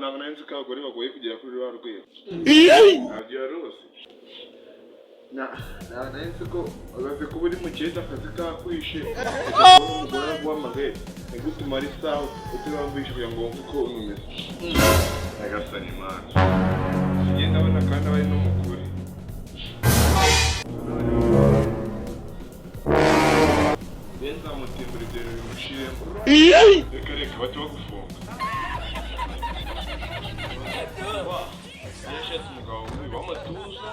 ntabwo nari nzi ko abagore bagoye kugera kuri rwa rwego. Ntabyo yarose. Ntabwo nari nzi ko agaze kuba uri mu cyenda akazi kakwishe. Umugore aguhamagaye ni gute umara isaha utirambisha kugira ngo wumve uko umeze. Nyagasani Imana. Ngenda abona kandi aba ari n'umugore. Nzamutimbura ibyo bintu bimushiremo. Reka bati bagufunga. Yashatse umugabo w'amatuza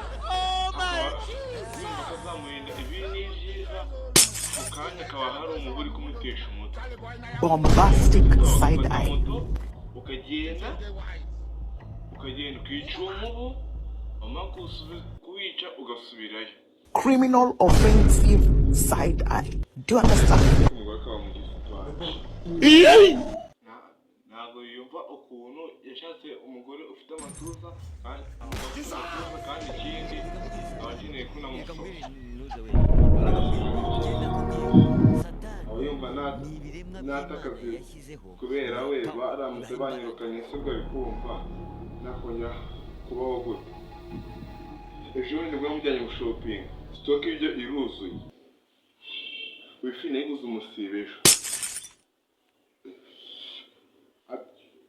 yumva akazamurinda ibi n'ibyiza mu kanya akaba hari umugore uri kumutesha umutwe. Bombastic side eye. Ukagenda ukica uwo mubu wamara kuwica ugasubirayo. Criminal offensive side eye. Do you understand? Ntabwo yumva ukuntu yashatse umugore ufite amatuza kandi ikindi aba akeneye kunamusohoza. Aba yumva natakazi kubera we baramutse banyirukanye se ubwo bikumva nakongera kubaho gute. Ejo bundi bwo mujyanye gushopinga stock y'ibyo iruzuye. Wifi nayiguze umusibesho.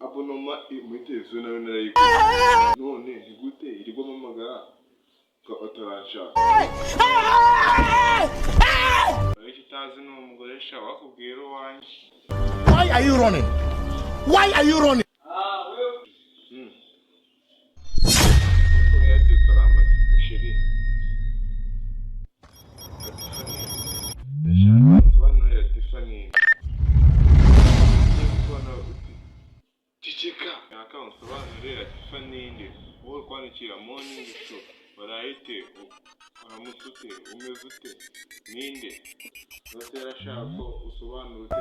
Abonoma muri televiziyo nayo narayiguze. None ni gute irigwa amamagara ko ataranshaka. Ariko itazi ni umugoresha wakubwira uwanjye. Why are you running? Why are you running? Kwandikira morning show barahite uramutse umeze ute ninde batera shako usobanura